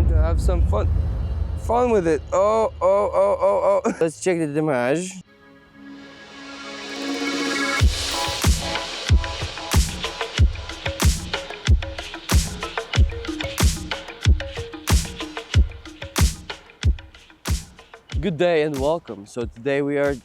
to have some fun with it. Oh. Let's check the damage. Good day and welcome. So today we are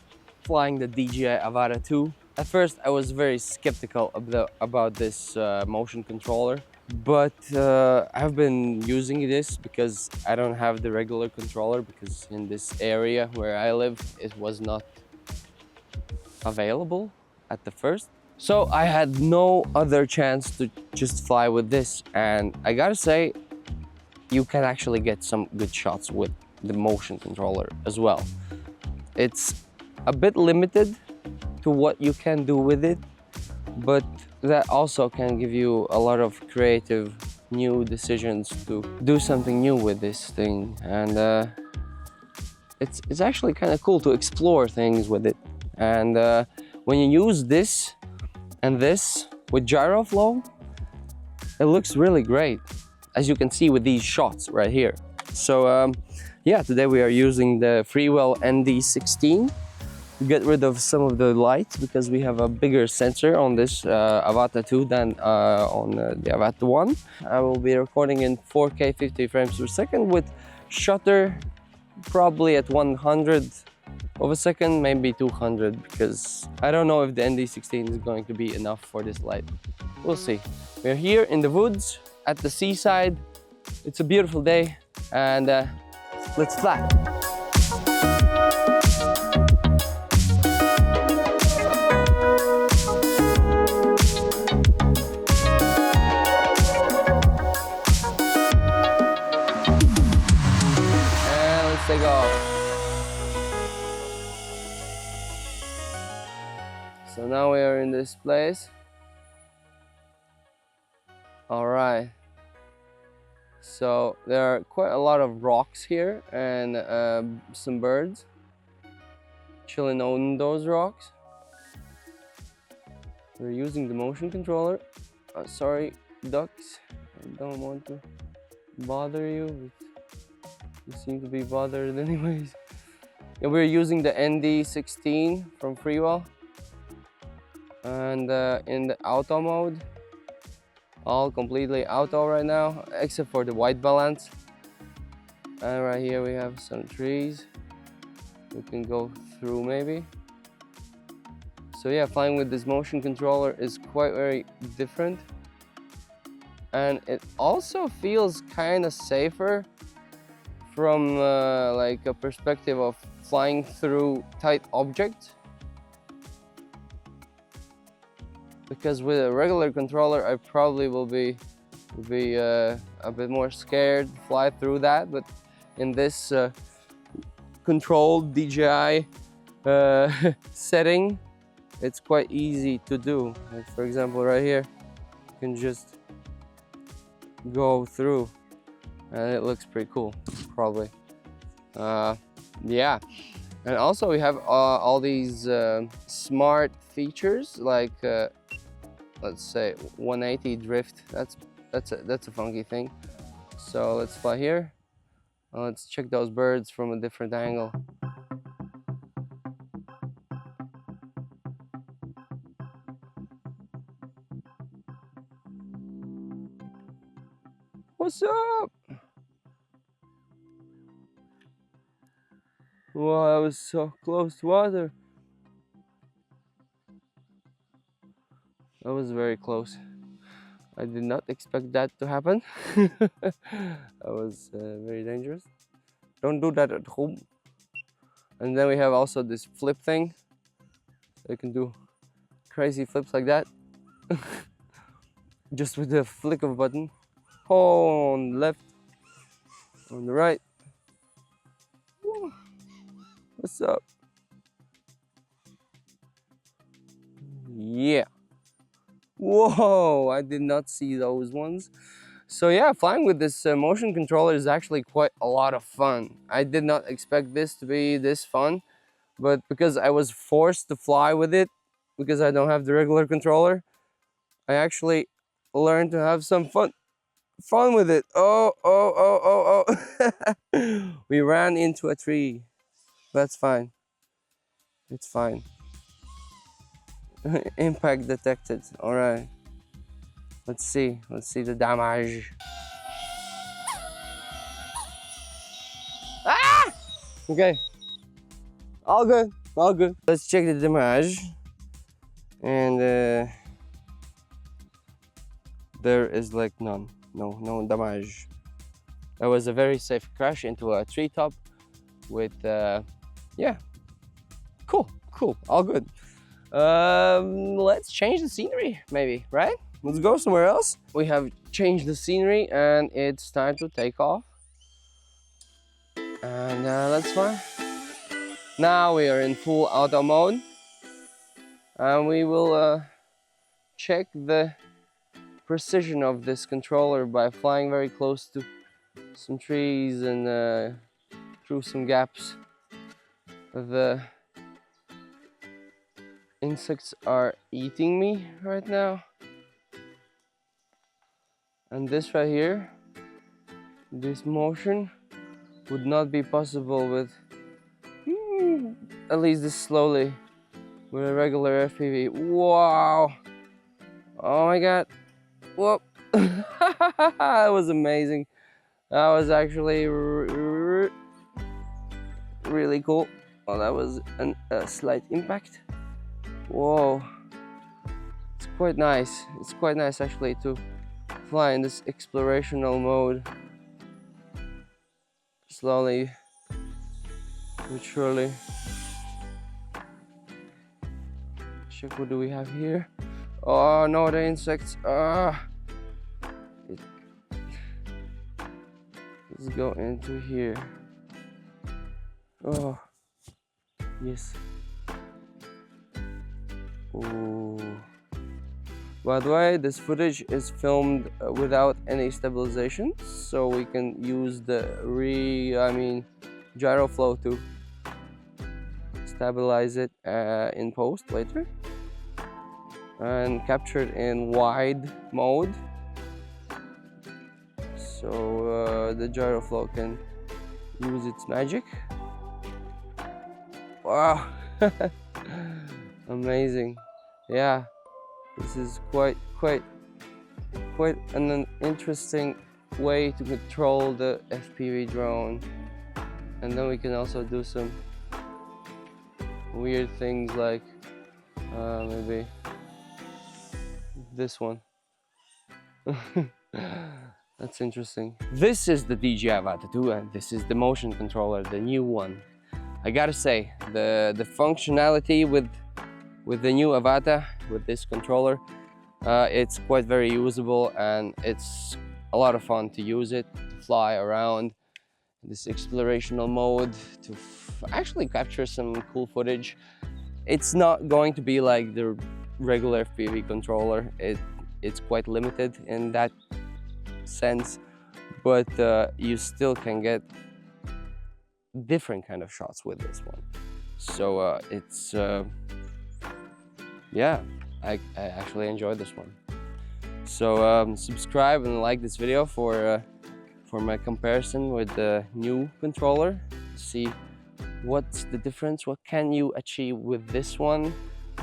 flying the DJI Avata 2. At first I was very skeptical about this motion controller, but I've been using this because I don't have the regular controller, because in this area where I live it was not available at the first. So I had no other chance to just fly with this, and I gotta say you can actually get some good shots with the motion controller as well. It's a bit limited to what you can do with it, but that also can give you a lot of creative new decisions to do something new with this thing. And it's actually kind of cool to explore things with it. And when you use this and this with gyro flow, it looks really great, as you can see with these shots right here. So yeah, today we are using the Freewell ND16 to get rid of some of the lights, because we have a bigger sensor on this Avata 2 than on the Avata 1. I will be recording in 4K 50 frames per second with shutter probably at 100 of a second, maybe 200, because I don't know if the ND16 is going to be enough for this light. We'll see. We're here in the woods at the seaside. It's a beautiful day, and let's fly. And let's take off. So now we are in this place. All right. So there are quite a lot of rocks here, and some birds chilling on those rocks. We're using the motion controller. Sorry, ducks, I don't want to bother you, but you seem to be bothered anyways. Yeah, we're using the ND16 from Freewell, and in the auto mode. All completely auto right now, except for the white balance. And right here we have some trees we can go through maybe. So yeah, flying with this motion controller is quite very different, and it also feels kind of safer from like a perspective of flying through tight objects. Because with a regular controller, I probably will be a bit more scared to fly through that. But in this controlled DJI setting, it's quite easy to do. Like for example, right here, you can just go through, and it looks pretty cool, probably. Yeah, and also we have all these smart features, like let's say 180 drift. That's a funky thing. So let's fly here. Let's check those birds from a different angle. What's up? Wow, that was so close to water. That was very close. I did not expect that to happen. That was very dangerous. Don't do that at home. And then we have also this flip thing. So you can do crazy flips like that. Just with the flick of a button. On the left, on the right. What's up? Yeah. Whoa, I did not see those ones. So yeah, flying with this motion controller is actually quite a lot of fun. I did not expect this to be this fun, but because I was forced to fly with it, because I don't have the regular controller, I actually learned to have some fun with it. Oh. We ran into a tree. That's fine. It's fine. Impact detected. All right. Let's see. Let's see the damage. Ah! Okay. All good. All good. Let's check the damage. And there is like none. No damage. That was a very safe crash into a treetop with yeah. Cool. All good. Let's change the scenery maybe, right? Let's go somewhere else. We have changed the scenery and it's time to take off. And let's fly. Now we are in full auto mode. And we will check the precision of this controller by flying very close to some trees and through some gaps. The insects are eating me right now. And this right here, this motion would not be possible with, at least this slowly, with a regular FPV. Wow! Oh my god! Whoop! That was amazing. That was actually really cool. Oh, that was a slight impact. Whoa! It's quite nice. It's quite nice actually to fly in this explorational mode. Slowly but surely. Check what do we have here. Oh no, the insects. Let's go into here. Oh yes. Ooh. By the way, this footage is filmed without any stabilization, so we can use the gyro flow to stabilize it in post later, and captured in wide mode, so the gyro flow can use its magic. Wow. Amazing. Yeah, this is quite an interesting way to control the FPV drone. And then we can also do some weird things like maybe this one. That's interesting. This is the DJI Avata 2 and this is the motion controller, the new one. I gotta say, the functionality with the new Avata, with this controller, it's quite very usable and it's a lot of fun to use it, to fly around in this explorational mode, to actually capture some cool footage. It's not going to be like the regular FPV controller. It's quite limited in that sense, but you still can get different kind of shots with this one. So it's yeah, I actually enjoyed this one. So subscribe and like this video for my comparison with the new controller. See what's the difference, what can you achieve with this one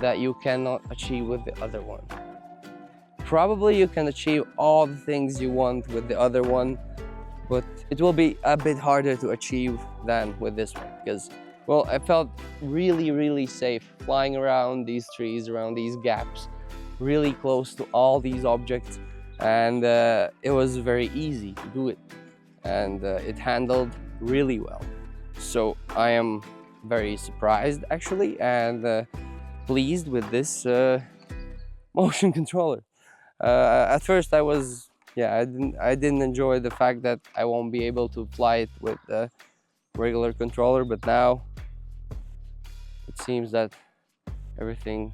that you cannot achieve with the other one. Probably you can achieve all the things you want with the other one, but it will be a bit harder to achieve than with this one, because, well, I felt really safe flying around these trees, around these gaps, really close to all these objects, and it was very easy to do it, and it handled really well. So I am very surprised actually, and pleased with this motion controller. At first I was, I didn't enjoy the fact that I won't be able to fly it with a regular controller, but now it seems that everything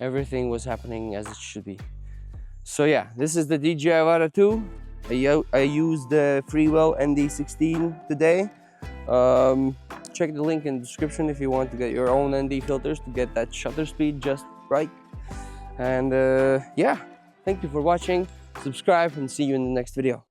was happening as it should be. So yeah, this is the DJI Avata 2. I used the Freewell ND16 today. Check the link in the description if you want to get your own ND filters to get that shutter speed just right. And yeah, thank you for watching. Subscribe and see you in the next video.